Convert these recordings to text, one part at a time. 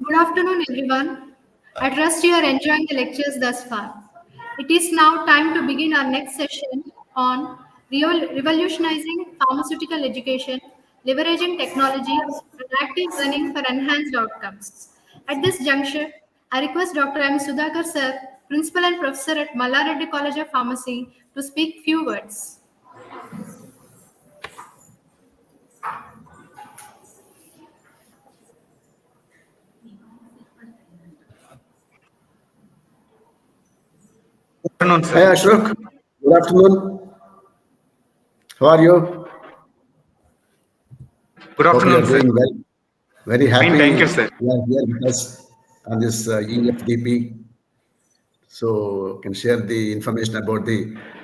Good afternoon, everyone. I trust you are enjoying the lectures thus far. It is now time to begin our next session on revolutionizing pharmaceutical education, leveraging technology, and active learning for enhanced outcomes. At this juncture, I request Dr. M. Sudhakar Sir, Principal and Professor at Mallareddy College of Pharmacy, to speak few words. Good afternoon, Hi sir. Ashok, good afternoon. How are you? Good Hope you are afternoon, sir. doing well. Very Fine, thank you, happy sir. you are here with us on this EFDP. So can share the information about the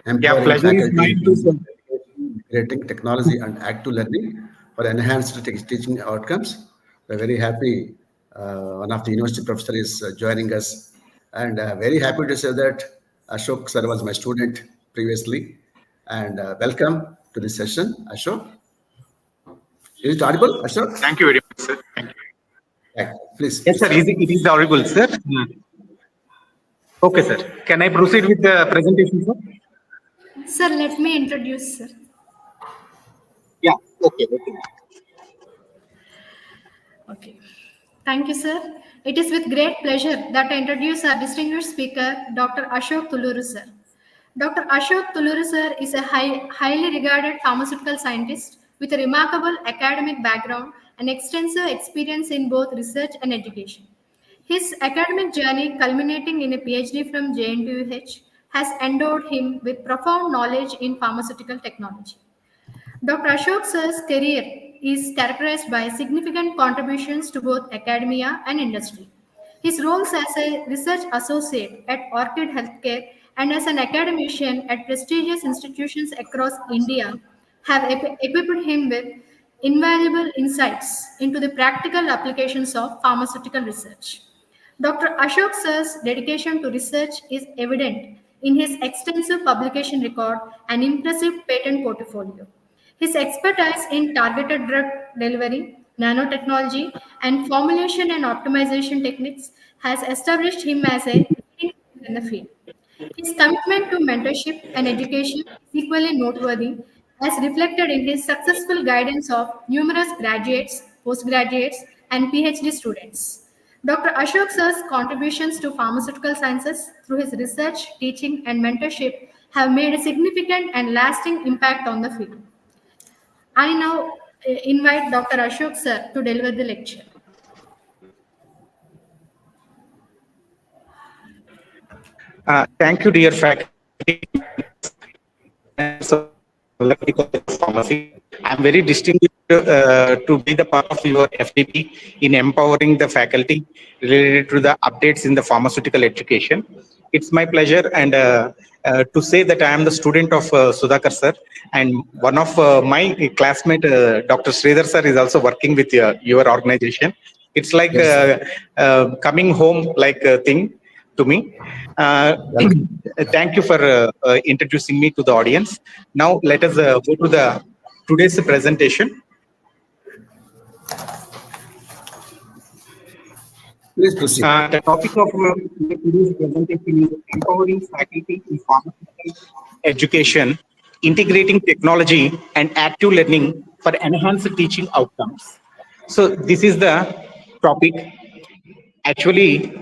Yeah, empowering pleasure is faculty in mine too, terms sir. of education, creating technology and active learning for enhanced teaching outcomes. We're very happy. One of the university professor is joining us, and very happy to say that Ashok sir was my student previously. And welcome to this session, Ashok. Is it audible, Ashok? Thank you very much, sir. Thank you. Yeah, please Yes, sir. proceed. It is audible, sir. Okay, sir. Can I proceed with the presentation, sir? Sir, let me introduce, sir. Yeah. Okay. Okay. Okay. Thank you, sir. It is with great pleasure that I introduce our distinguished speaker, Dr. Ashok Thulluru, sir. Dr. Ashok Thulluru, sir, is a highly regarded pharmaceutical scientist with a remarkable academic background and extensive experience in both research and education. His academic journey, culminating in a PhD from JNTUH, has endowed him with profound knowledge in pharmaceutical technology. Dr. Ashok Sir's career is characterized by significant contributions to both academia and industry. His roles as a research associate at Orchid Healthcare and as an academician at prestigious institutions across India have equipped him with invaluable insights into the practical applications of pharmaceutical research. Dr. Ashok Sir's dedication to research is evident in his extensive publication record and impressive patent portfolio. His expertise in targeted drug delivery, nanotechnology, and formulation and optimization techniques has established him as a leading figure in the field. His commitment to mentorship and education is equally noteworthy, as reflected in his successful guidance of numerous graduates, postgraduates, and PhD students. Dr. Ashok Sir's contributions to pharmaceutical sciences through his research, teaching, and mentorship have made a significant and lasting impact on the field. I now invite Dr. Ashok Sir to deliver the lecture. Thank you, dear faculty. Pharmacy. I'm very distinguished to be the part of your FDP in empowering the faculty related to the updates in the pharmaceutical education. It's my pleasure and to say that I am the student of Sudhakar sir, and one of my classmate, Dr. Sridhar sir, is also working with your organization. It's like Yes, coming home like thing to me. Uh, welcome. Thank you for introducing me to the audience. Now let us go to the today's presentation. Please proceed. The topic of today's presentation is empowering faculty in pharmaceutical education, integrating technology and active learning for enhanced teaching outcomes. So this is the topic. Actually,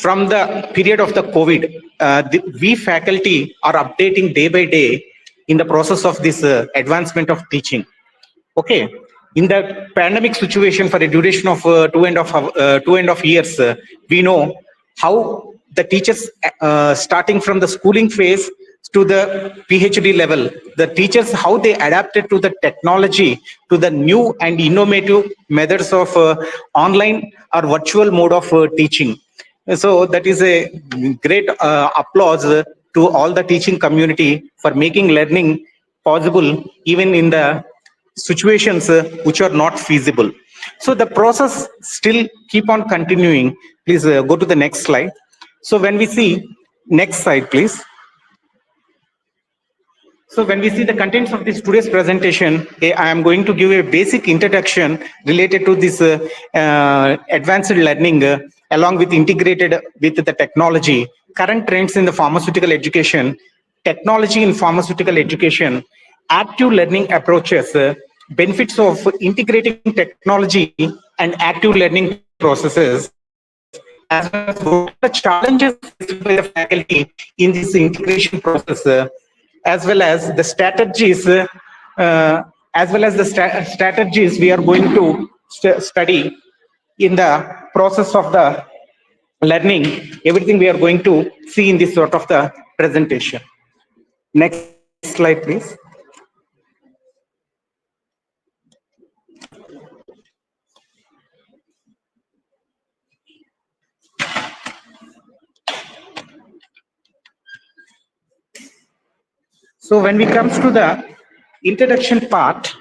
from the period of the COVID, we faculty are updating day by day in the process of this advancement of teaching. Okay, in the pandemic situation for a duration of 2.5 years, we know how the teachers, starting from the schooling phase to the PhD level, the teachers, how they adapted to the technology, to the new and innovative methods of online or virtual mode of teaching. So that is a great applause to all the teaching community for making learning possible even in the situations which are not feasible. So the process still keep on continuing. Please go to the next slide. So when we see next slide, please. So when we see the contents of this today's presentation, I am going to give a basic introduction related to this advanced learning along with integrated with the technology, current trends in the pharmaceutical education, technology in pharmaceutical education, active learning approaches, benefits of integrating technology and active learning processes, as well as what are the challenges faced by the faculty in this integration process, as well as the strategies strategies we are going to study in the process of the learning. Everything we are going to see in this sort of the presentation. Next slide, please. So when we comes to the introduction part,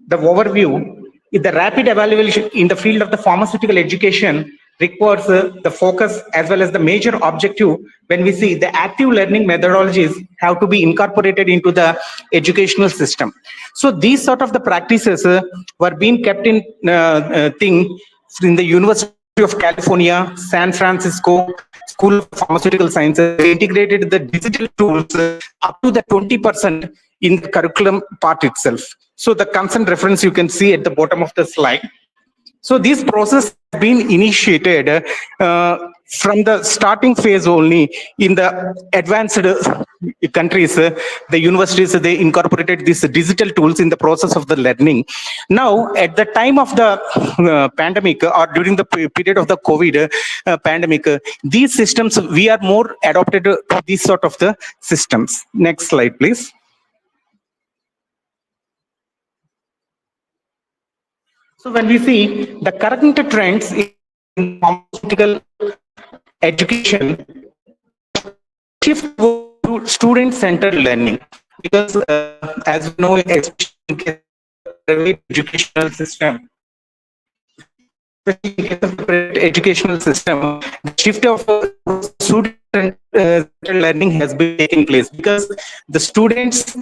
the overview, the rapid evaluation in the field of the pharmaceutical education requires the focus as well as the major objective. When we see the active learning methodologies have to be incorporated into the educational system. So these sort of the practices were being kept in thing in the University of California, San Francisco School of Pharmaceutical Sciences. They integrated the digital tools up to the 20% in the curriculum part itself. So the consent reference you can see at the bottom of the slide. So this process has been initiated from the starting phase only in the advanced countries. The universities, they incorporated these digital tools in the process of the learning. Now, at the time of the pandemic or during the period of the COVID pandemic, these systems, we are more adopted to these sort of the systems. Next slide, please. So when we see the current trends in pharmaceutical education, shift to student-centered learning, because as we know, especially in case of the private educational system, especially in case of the private educational system, the shift of student-centered learning has been taking place because the students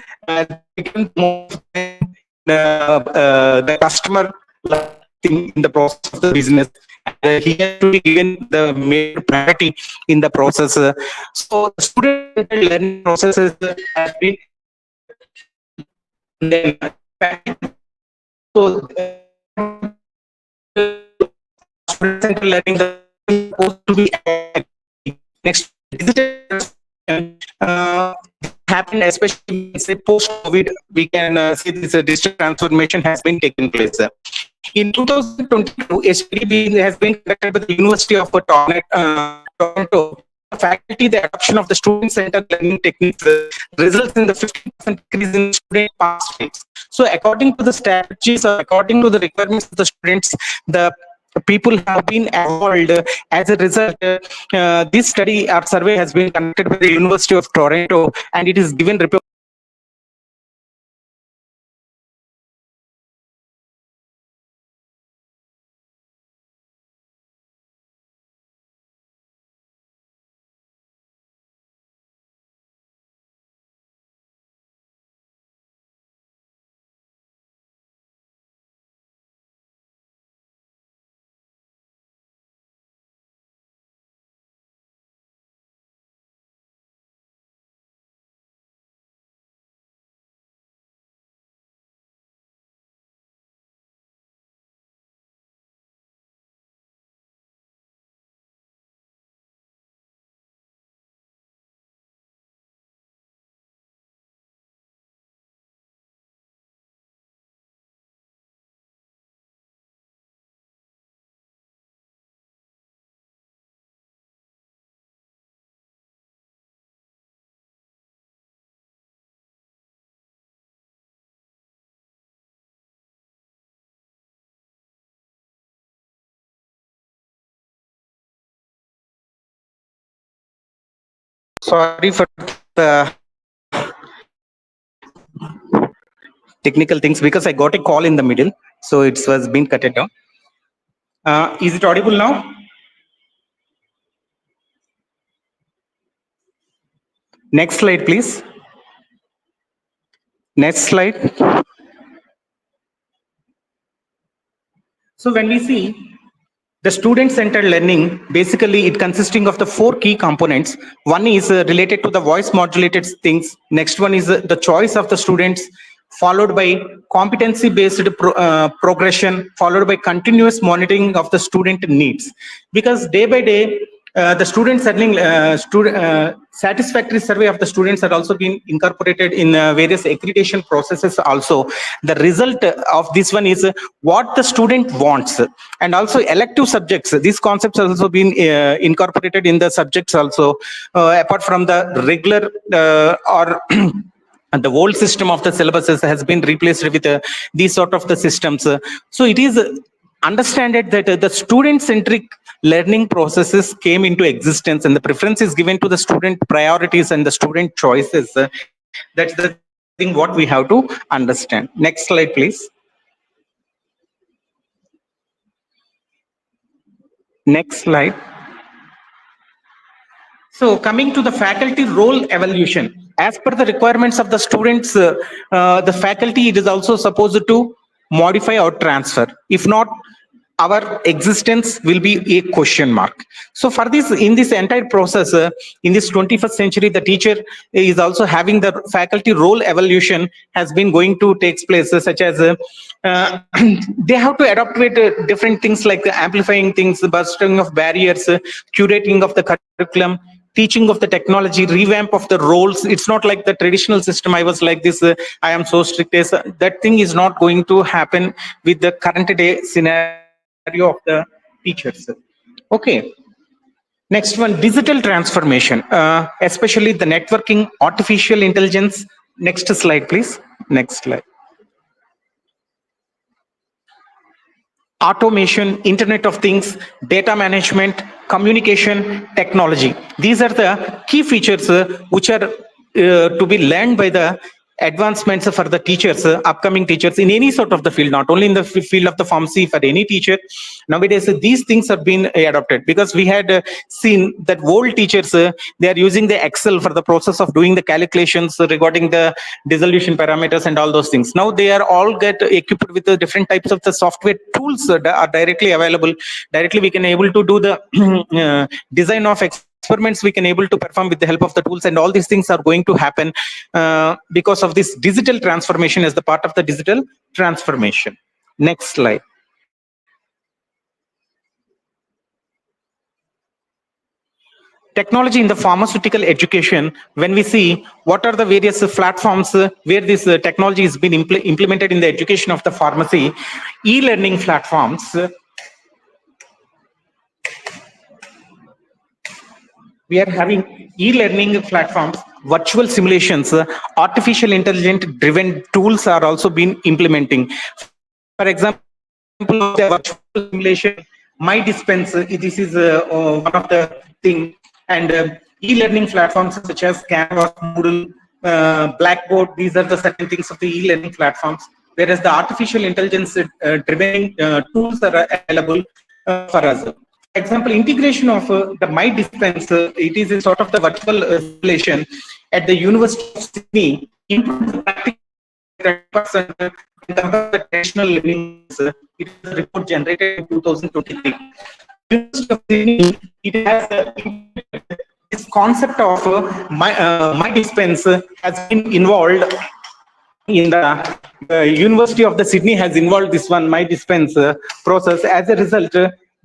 become more of the customer thing in the process of the business. He has to be given the major priority in the process. So the student learning processes has been then so student centered learning is supposed to be next digital uh, happened, especially say post COVID. We can see this digital transformation has been taking place. In 2022, a study has been conducted by the University of Toronto. Faculty, the adoption of the student-centered learning techniques results in the 50% increase in student pass rates. So, according to the strategies or according to the requirements of the students, the people have been evolved. As a result, this study or survey has been conducted by the University of Toronto, and it is given report. Sorry for the technical things because I got a call in the middle, so it was being cut it down. Is it audible now? Next slide, please. Next slide. So when we see the student-centered learning, basically it consisting of the four key components. One is related to the voice modulated things. Next one is the choice of the students, followed by competency-based progression, followed by continuous monitoring of the student needs. Because day by day, the satisfactory survey of the students are also been incorporated in various accreditation processes also. The result of this one is what the student wants, and also elective subjects. These concepts have also been incorporated in the subjects also, apart from the regular or and the old system of the syllabuses has been replaced with these sort of the systems. So it is understand it that the student-centric learning processes came into existence, and the preference is given to the student priorities and the student choices. That's the thing what we have to understand. Next slide, please. Next slide. So coming to the faculty role evolution, as per the requirements of the students, the faculty, it is also supposed to modify or transfer. If not, our existence will be a question mark. So for this, in this entire process, in this 21st century, the teacher is also having the faculty role evolution has been going to take place, such as they have to adopt with different things like amplifying things, busting of barriers, curating of the curriculum, teaching of the technology, revamp of the roles. It's not like the traditional system. I was like this, I am so strict. That thing is not going to happen with the current day scenario of the teachers. Okay. Next one, digital transformation, especially the networking, artificial intelligence. Next slide, please. Next slide. Automation, Internet of Things, data management, communication, technology. These are the key features which are to be learned by the advancements for the teachers, upcoming teachers in any sort of the field, not only in the field of the pharmacy, for any teacher. Nowadays, these things have been adopted, because we had seen that old teachers, they are using the Excel for the process of doing the calculations regarding the dissolution parameters and all those things. Now they are all get equipped with the different types of the software tools that are directly available. Directly we can able to do the design of experiments, we can able to perform with the help of the tools, and all these things are going to happen because of this digital transformation as the part of the digital transformation. Next slide. Technology in the pharmaceutical education, when we see what are the various platforms where this technology has been implemented in the education of the pharmacy, e-learning platforms. We are having e-learning platforms, virtual simulations, artificial intelligence driven tools are also been implementing. For example, the virtual simulation, my dispense, this is one of the thing. And e-learning platforms such as Canvas, Moodle, Blackboard, these are the certain things of the e-learning platforms. Whereas the artificial intelligence driven tools are available for us. For example, integration of the My Dispense, it is a sort of the virtual simulation at the University of Sydney, improves the practical 30% compared to the traditional living. It is a report generated in 2023. University of Sydney, it has this concept of my dispense has been involved in the University of the Sydney has involved this one my dispense process. As a result,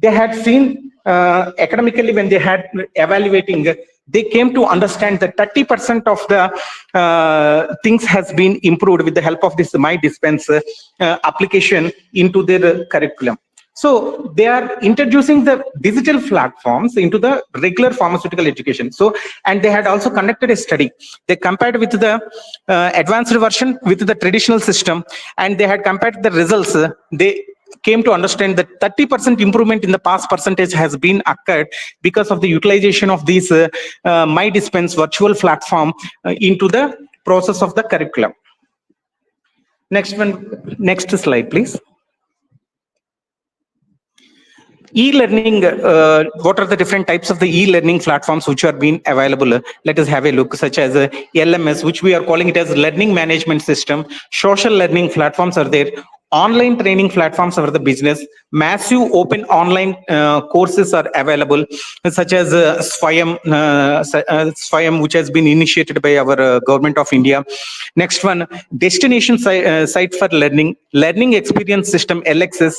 they had seen academically when they had evaluating, they came to understand that 30% of the things has been improved with the help of this my dispense application into their curriculum. So they are introducing the digital platforms into the regular pharmaceutical education. So, and they had also conducted a study. They compared with the advanced version with the traditional system, and they had compared the results. They came to understand that 30% improvement in the pass percentage has been occurred because of the utilization of these My Dispense virtual platform into the process of the curriculum. Next one, next slide, please. E-learning, what are the different types of the e-learning platforms which are being available? Let us have a look, such as LMS, which we are calling it as learning management system. Social learning platforms are there. Online training platforms for the business. Massive open online courses are available, such as Swayam, which has been initiated by our government of India. Next one, destination site for learning, learning experience system, LXS,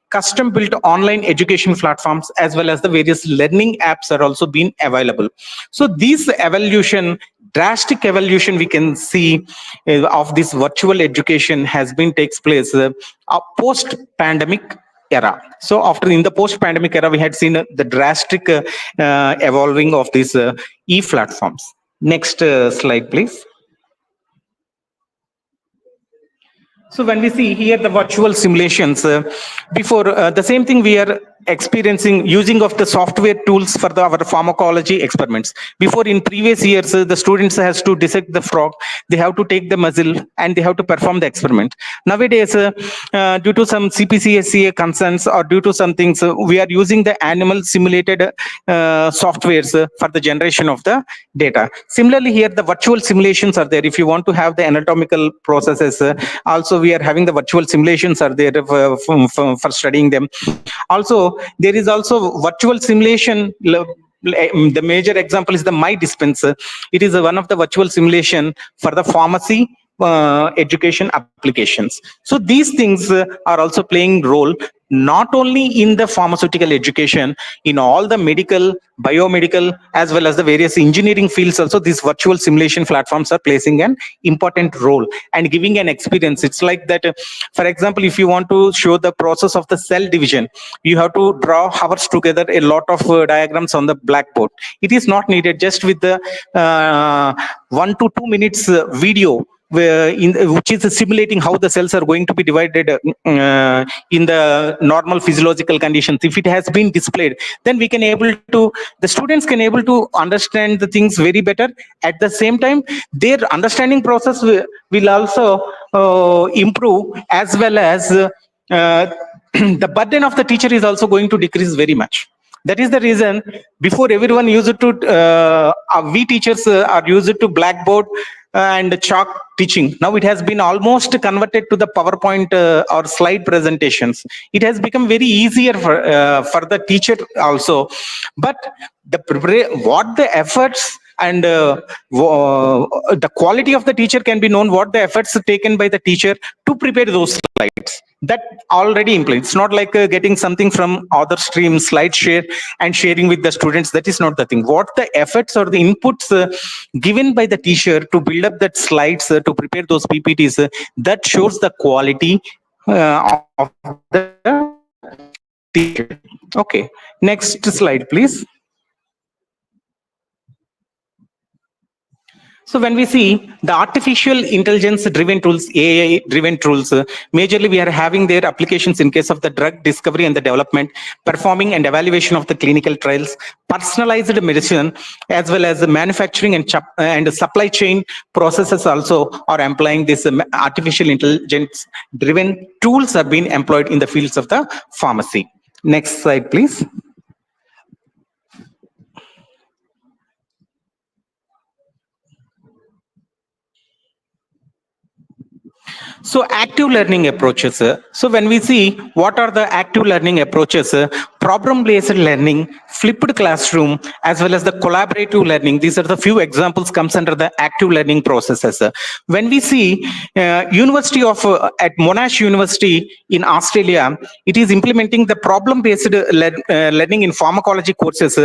custom built online education platforms, as well as the various learning apps are also being available. So this evolution, drastic evolution we can see of this virtual education has been takes place post pandemic era. So after in the post pandemic era we had seen the drastic evolving of these e platforms. Next slide please. So when we see here the virtual simulations, before the same thing we are experiencing using of the software tools for our pharmacology experiments. Before in previous years, the students has to dissect the frog, they have to take the muzzle and they have to perform the experiment. Nowadays, due to some CPCSCA concerns or due to some things, we are using the animal simulated softwares for the generation of the data. Similarly, here the virtual simulations are there. If you want to have the anatomical processes, also we are having the virtual simulations are there for studying them. Also, there is also virtual simulation. The major example is the My Dispenser. It is one of the virtual simulation for the pharmacy education applications. So these things are also playing role not only in the pharmaceutical education, in all the medical, biomedical, as well as the various engineering fields also, these virtual simulation platforms are placing an important role and giving an experience. It's like that, for example, if you want to show the process of the cell division, you have to draw hours together a lot of diagrams on the blackboard. It is not needed. Just with the 1 to 2 minutes video, which is simulating how the cells are going to be divided in the normal physiological conditions. If it has been displayed, then we can able to, the students can able to understand the things very better. At the same time, their understanding process will also improve, as well as the burden of the teacher is also going to decrease very much. That is the reason before everyone used to, we teachers are used to blackboard and chalk teaching. Now it has been almost converted to the PowerPoint or slide presentations. It has become very easier for the teacher also. But what the efforts and the quality of the teacher can be known, what the efforts taken by the teacher to prepare those slides, that already implies. It's not like getting something from other stream, slide share and sharing with the students. That is not the thing. What the efforts or the inputs given by the teacher to build up that slides, to prepare those PPTs, that shows the quality of the teacher. Okay, next slide please. So when we see the artificial intelligence driven tools, AI driven tools, majorly we are having their applications in case of the drug discovery and the development, performing and evaluation of the clinical trials, personalized medicine, as well as the manufacturing and supply chain processes also are employing this artificial intelligence driven tools are being employed in the fields of the pharmacy. Next slide, please. So active learning approaches. So when we see what are the active learning approaches, problem-based learning, flipped classroom, as well as the collaborative learning. These are the few examples comes under the active learning processes. When we see University of at Monash University in Australia, it is implementing the problem-based learning in pharmacology courses,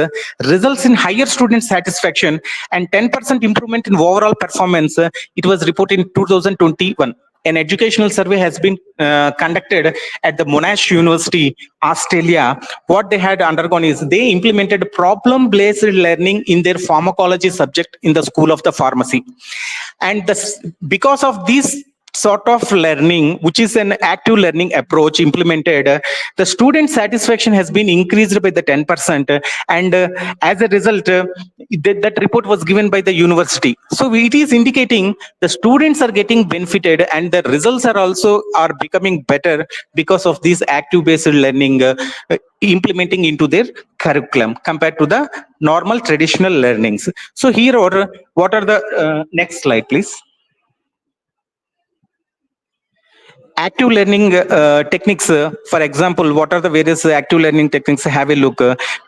results in higher student satisfaction and 10% improvement in overall performance. It was reported in 2021. An educational survey has been conducted at the Monash University, Australia. What they had undergone is they implemented problem-based learning in their pharmacology subject in the School of the Pharmacy. And because of these sort of learning, which is an active learning approach implemented, the student satisfaction has been increased by the 10%, and as a result, that report was given by the university. So it is indicating the students are getting benefited, and the results are also are becoming better because of this active based learning implementing into their curriculum compared to the normal traditional learnings. So here, what are the next slide, please? Active learning techniques, for example, what are the various active learning techniques? Have a look.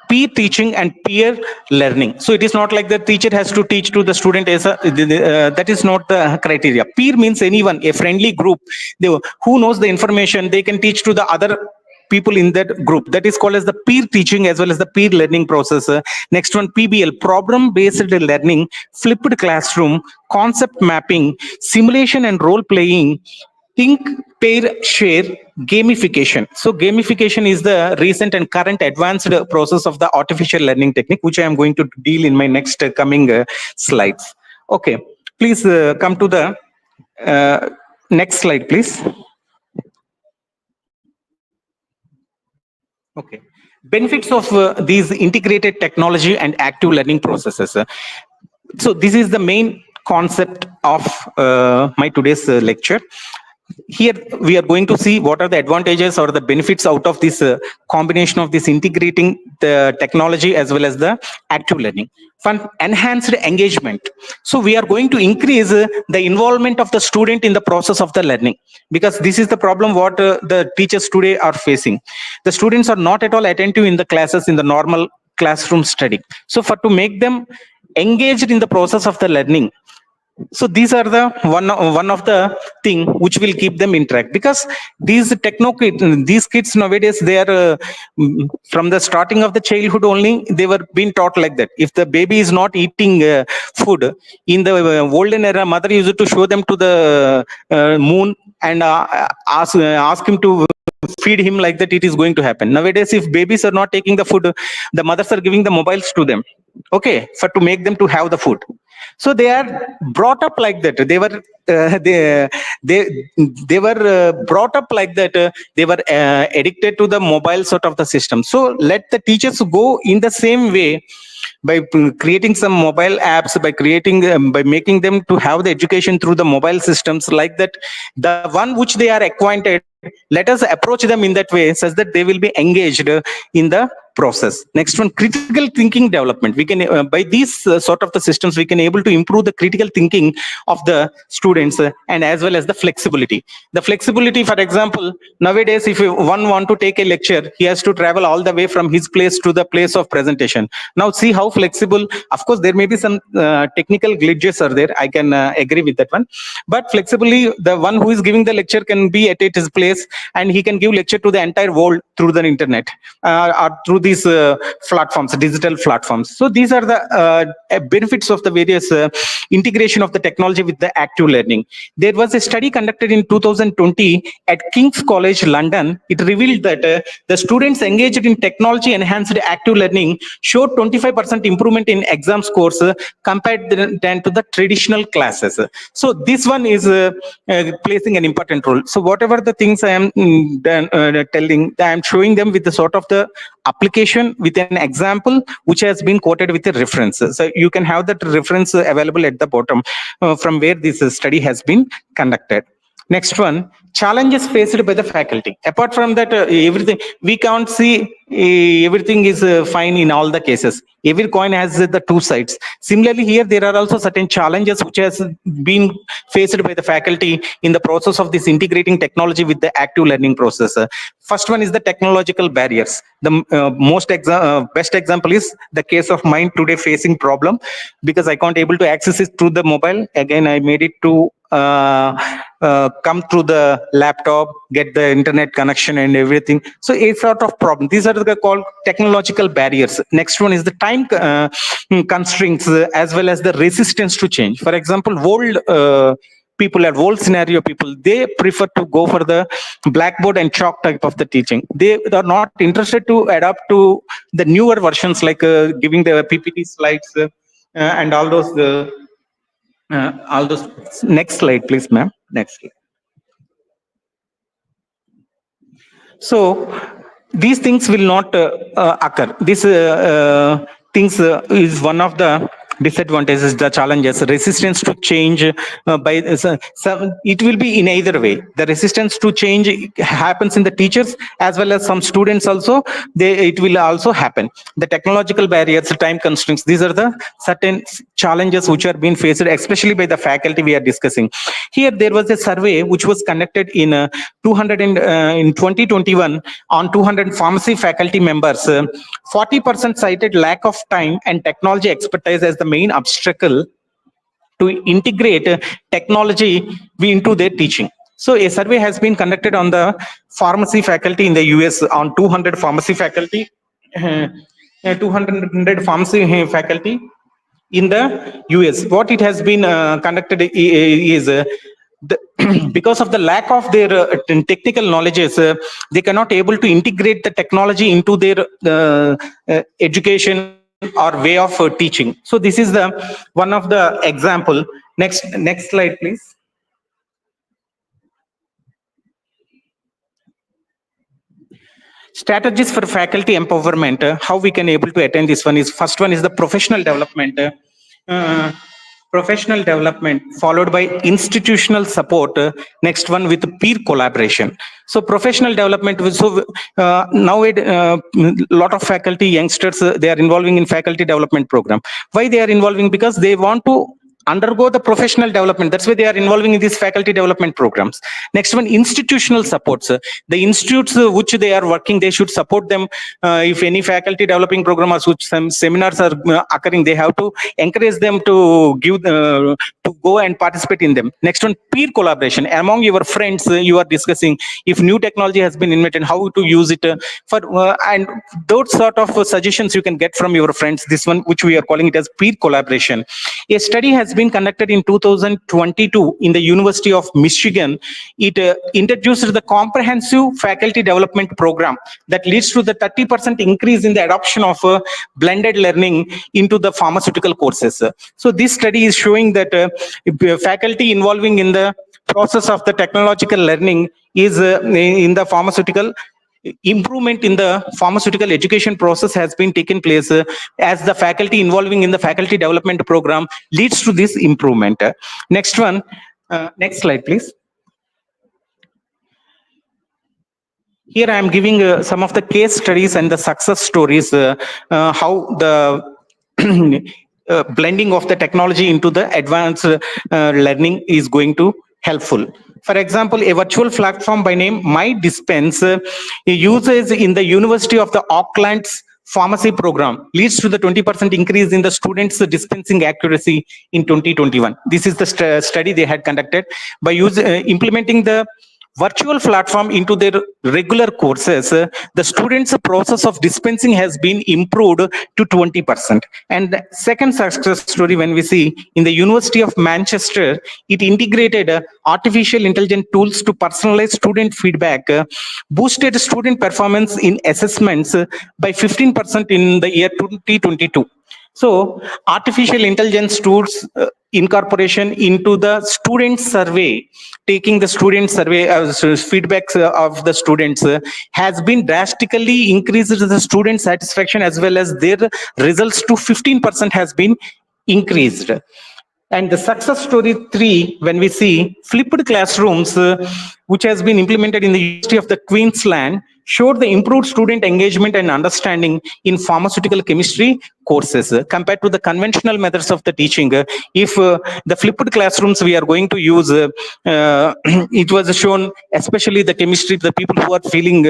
Peer teaching and peer learning. So it is not like the teacher has to teach to the student as that is not the criteria. Peer means anyone, a friendly group who knows the information, they can teach to the other people in that group. That is called as the peer teaching as well as the peer learning process. Next one, PBL, problem based learning, flipped classroom, concept mapping, simulation and role playing, think, pair, share, gamification. So gamification is the recent and current advanced process of the artificial learning technique, which I am going to deal in my next coming slides. Okay, please come to the next slide, please. Okay. Benefits of these integrated technology and active learning processes. So this is the main concept of my today's lecture. Here we are going to see what are the advantages or the benefits out of this combination of this integrating the technology as well as the active learning. Enhanced engagement. So we are going to increase the involvement of the student in the process of the learning, because this is the problem what the teachers today are facing. The students are not at all attentive in the classes in the normal classroom study. So for to make them engaged in the process of the learning, so these are the one of the thing which will keep them interact, because these these kids nowadays, they are from the starting of the childhood only they were being taught like that. If the baby is not eating food in the olden era, mother used to show them to the moon and ask him to feed him, like that it is going to happen. Nowadays, if babies are not taking the food, the mothers are giving the mobiles to them, okay, for to make them to have the food. So they are brought up like that. They were they were brought up like that. They were addicted to the mobile sort of the system. So let the teachers go in the same way, by creating some mobile apps, by creating by making them to have the education through the mobile systems, like that the one which they are acquainted, let us approach them in that way such that they will be engaged in the process. Next one, critical thinking development. We can by these sort of the systems, we can able to improve the critical thinking of the students, and as well as the flexibility. The flexibility, for example, nowadays if one want to take a lecture, he has to travel all the way from his place to the place of presentation. Now see how flexible. Of course there may be some technical glitches are there, I can agree with that one, but flexibly the one who is giving the lecture can be at his place, and he can give lecture to the entire world through the internet or through these platforms, digital platforms. So these are the benefits of the various integration of the technology with the active learning. There was a study conducted in 2020 at King's College London. It revealed that the students engaged in technology enhanced active learning showed 25% improvement in exam scores compared than to the traditional classes. So this one is placing an important role. So whatever the things I am telling, I am showing them with the sort of the application with an example which has been quoted with a reference. So you can have that reference available at the bottom from where this study has been conducted. Next one, challenges faced by the faculty. Apart from that, everything, we can't see everything is fine in all the cases. Every coin has the two sides. Similarly, here there are also certain challenges which has been faced by the faculty in the process of this integrating technology with the active learning process. First one is the technological barriers. The best example is the case of mine today facing problem, because I can't able to access it through the mobile. Again, I made it to come through the laptop, get the internet connection and everything. So a sort of problem. These are called technological barriers. Next one is the time constraints as well as the resistance to change. For example, people at old scenario people, they prefer to go for the blackboard and chalk type of the teaching. They are not interested to adapt to the newer versions, like giving the PPT slides and all those. Next slide, please, ma'am. Next slide. So these things will not occur. These things is one of the disadvantages, the challenges. Resistance to change it will be in either way. The resistance to change happens in the teachers as well as some students also. It will also happen. The technological barriers, time constraints. These are the certain challenges which are being faced, especially by the faculty we are discussing. Here, there was a survey which was conducted in 200 in 2021 on 200 pharmacy faculty members. 40% cited lack of time and technology expertise as the main obstacle to integrate technology into their teaching. So a survey has been conducted on the pharmacy faculty in the US on 200 pharmacy faculty, 200 pharmacy faculty in the US. What it has been conducted is because of the lack of their technical knowledges, they cannot able to integrate the technology into their education or way of teaching. So this is the one of the example. Next slide, please. Strategies for faculty empowerment, how we can able to attain this one is, first one is the professional development. uh, Professional development followed by institutional support, next one with peer collaboration. So professional development, so now it lot of faculty youngsters, they are involving in faculty development program. Why they are involving? Because they want to undergo the professional development. That's why they are involving in these faculty development programs. Next one, institutional supports. The institutes which they are working, they should support them. If any faculty developing program or which some seminars are occurring, they have to encourage them to give to go and participate in them. Next one, peer collaboration among your friends. You are discussing if new technology has been invented, how to use it for and those sort of suggestions you can get from your friends. This one, which we are calling it as peer collaboration. A study has been conducted in 2022 in the University of Michigan. It introduced the comprehensive faculty development program that leads to the 30% increase in the adoption of blended learning into the pharmaceutical courses. So this study is showing that faculty involving in the process of the technological learning is in the pharmaceutical improvement in the pharmaceutical education process has been taken place as the faculty involving in the faculty development program leads to this improvement. Next one, next slide, please. Here I am giving some of the case studies and the success stories, how the blending of the technology into the advanced learning is going to helpful. For example, a virtual platform by name My Dispense uses in the University of the Auckland's pharmacy program leads to the 20% increase in the students dispensing accuracy in 2021. This is the study they had conducted by implementing the virtual platform into their regular courses. The students' process of dispensing has been improved to 20%. And the second success story, when we see in the University of Manchester, it integrated artificial intelligence tools to personalize student feedback, boosted student performance in assessments by 15% in the year 2022. So artificial intelligence tools incorporation into the student survey, taking the student survey feedbacks of the students has been drastically increased the student satisfaction as well as their results to 15% has been increased. And the success story 3, when we see flipped classrooms, which has been implemented in the University of the Queensland, showed the improved student engagement and understanding in pharmaceutical chemistry courses compared to the conventional methods of the teaching. If the flipped classrooms we are going to use, it was shown, especially the chemistry, the people who are feeling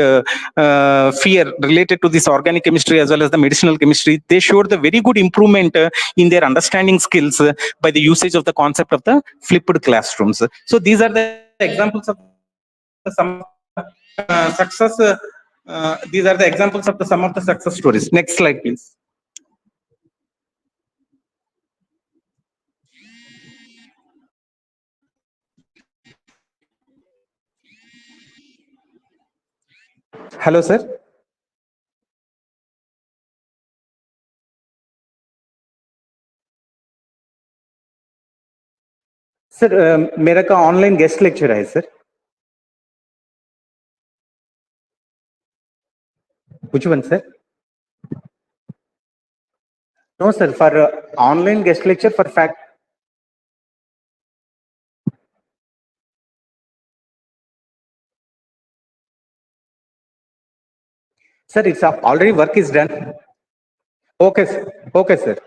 fear related to this organic chemistry as well as the medicinal chemistry, they showed the very good improvement in their understanding skills by the usage of the concept of the flipped classrooms. So these are the examples of the some of the success. These are the examples of the some of the success stories. Next slide, please. Hello, sir. Sir मेरा का online guest lecture है sir. Which one, sir? No, sir. For online guest lecture for fact. Sir, it's already work is done. Okay, sir. Okay, sir.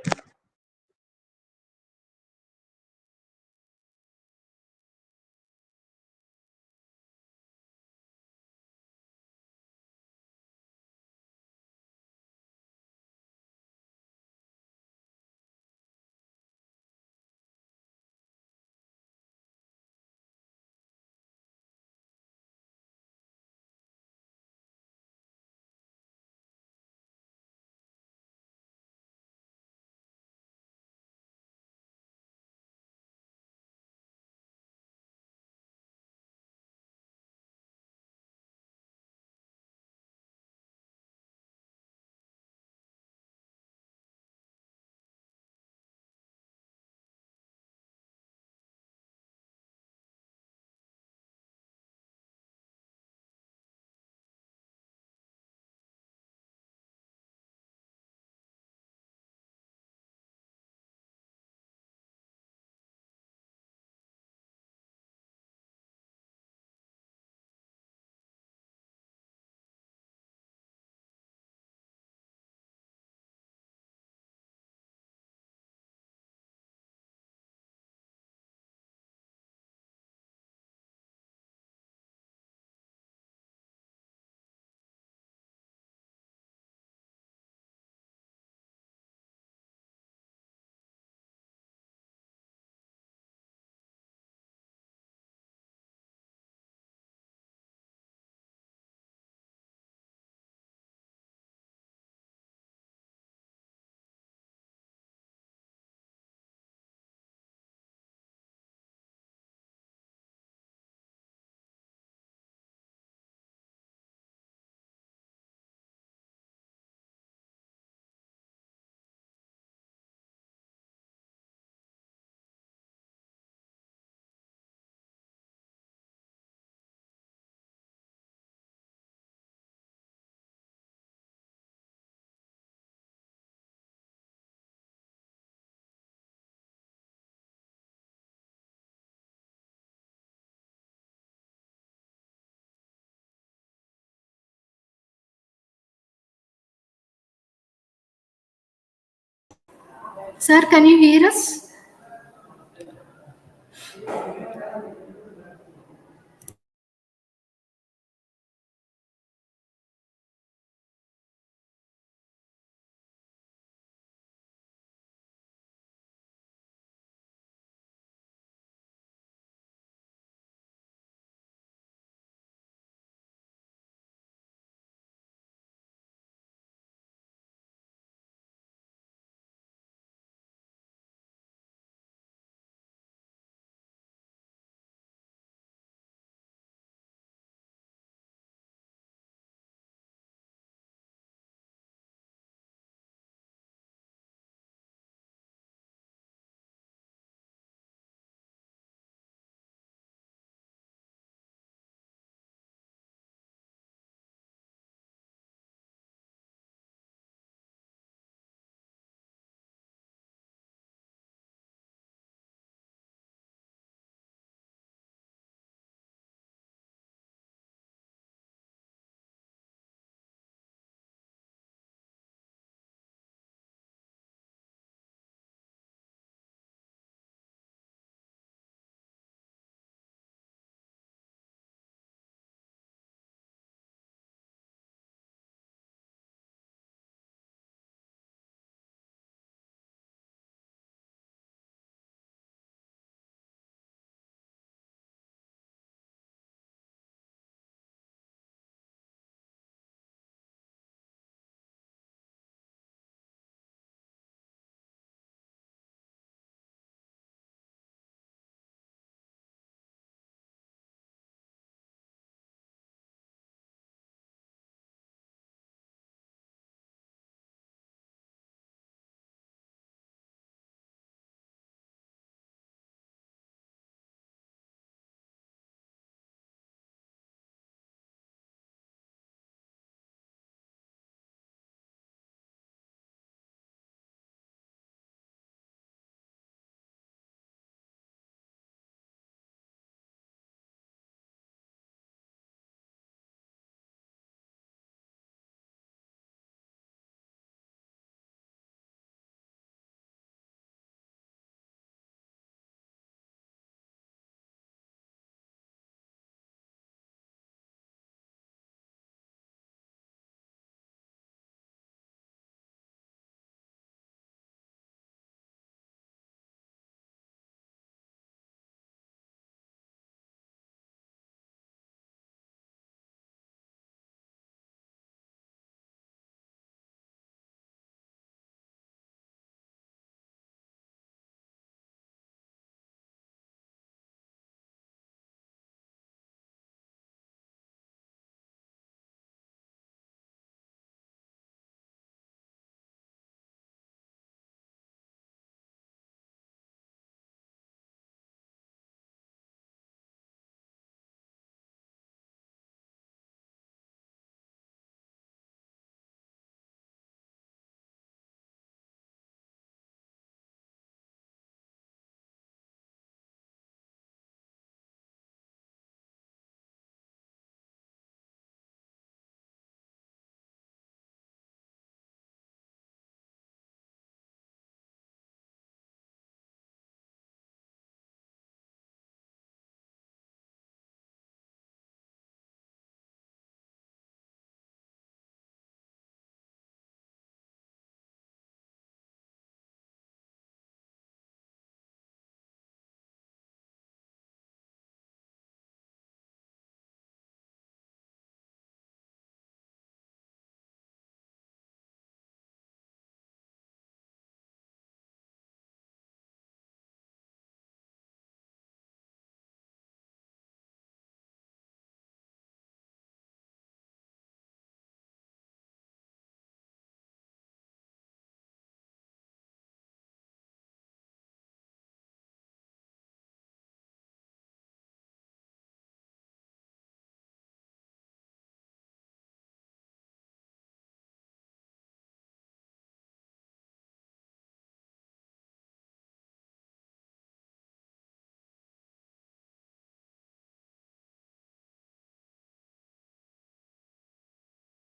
Sir, can you hear us?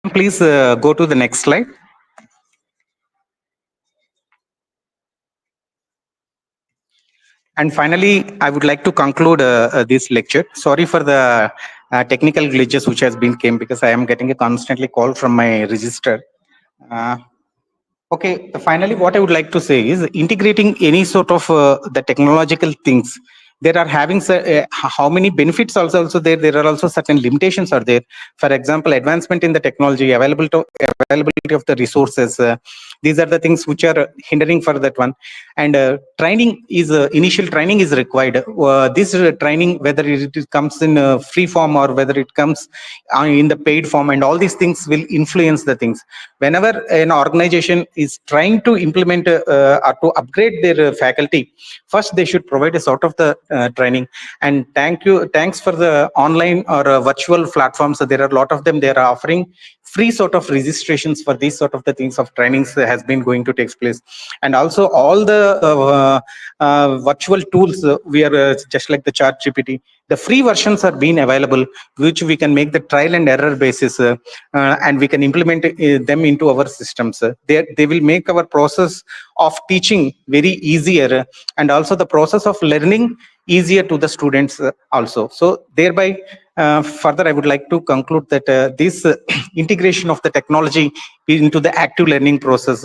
Ma'am, please go to the next slide. And finally, I would like to conclude this lecture. Sorry for the technical glitches which has been came because I am getting a constantly call from my register. Uh, Okay, finally, what I would like to say is integrating any sort of the technological things. There are having how many benefits also there. There are also certain limitations are there. For example, advancement in the technology, availability of the resources. These are the things which are hindering for that one. And training is initial training is required. This training, whether it comes in free form or whether it comes in the paid form, and all these things will influence the things. Whenever an organization is trying to implement or to upgrade their faculty, first they should provide a sort of the training. And thanks for the online or virtual platforms. So there are a lot of them. They are offering free sort of registrations for these sort of the things of trainings has been going to take place. And also all the virtual tools, we are just like the chat gpt, the free versions are being available, which we can make the trial and error basis, and we can implement them into our systems. They will make our process of teaching very easier, and also the process of learning easier to the students also. So thereby, further, I would like to conclude that this integration of the technology into the active learning process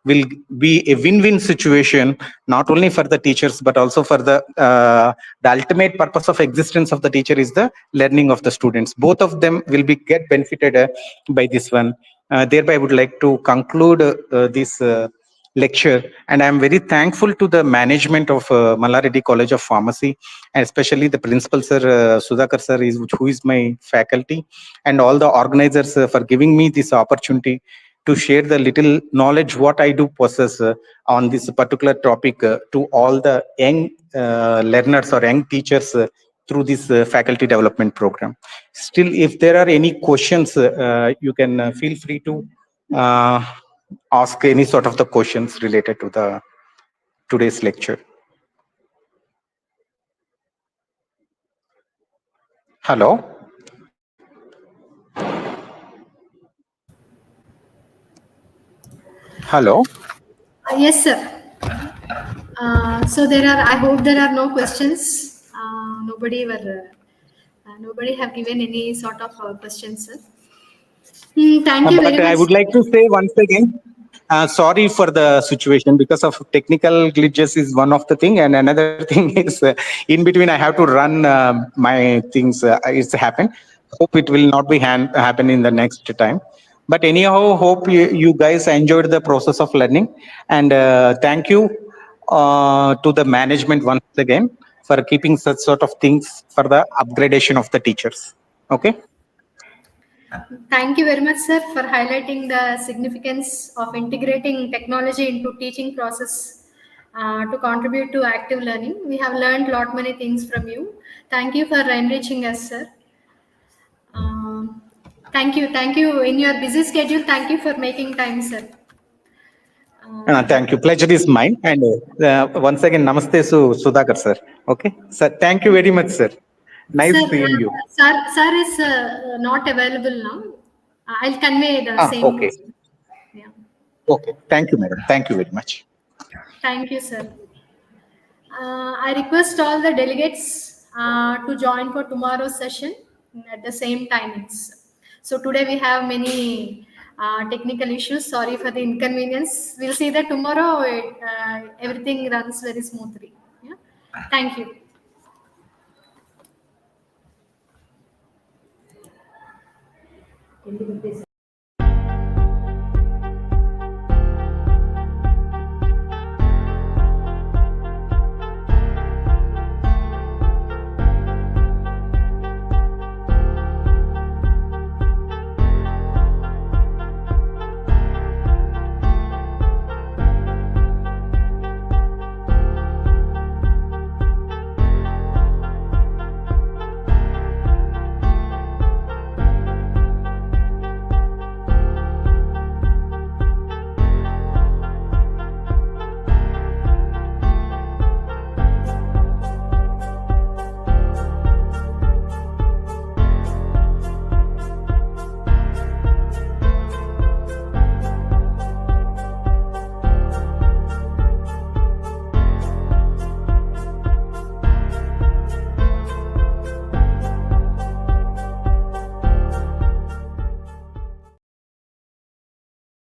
will be a win-win situation, not only for the teachers, but also for the ultimate purpose of existence of the teacher is the learning of the students. Both of them will be get benefited by this one. Thereby, I would like to conclude this lecture, and I am very thankful to the management of Mallareddy College of Pharmacy, and especially the principal sir, Sudhakar sir, who is my faculty, and all the organizers for giving me this opportunity to share the little knowledge what I do possess on this particular topic to all the young learners or young teachers through this faculty development program. Still, if there are any questions, you can feel free to uh, ask any sort of the questions related to the today's lecture. Hello. Hello. Yes, sir. So there are. I hope there are no questions. Nobody have given any sort of questions, sir. Thank you But very I much. would like to say once again, sorry for the situation because of technical glitches is one of the thing, and another thing is in between I have to run my things. It's happened. Hope it will not be happen in the next time. But anyhow, hope you guys enjoyed the process of learning, and thank you to the management once again for keeping such sort of things for the upgradation of the teachers. Okay. Thank you very much, sir, for highlighting the significance of integrating technology into teaching process to contribute to active learning. We have learned lot many things from you. Thank you for enriching us, sir. Um, thank you. In your busy schedule, thank you for making time, sir. Thank you. Pleasure is mine. And once again, namaste to Sudhakar sir. Okay. Sir, thank you very much, sir. Nice Sir, seeing you. sir is not available now. I'll convey the same to Okay. him. Yeah. Okay. Thank you, madam. Thank you very much. Thank you, sir. I request all the delegates to join for tomorrow's session at the same timings. So today we have many technical issues. Sorry for the inconvenience. We'll see that tomorrow everything runs very smoothly. Yeah. Thank you.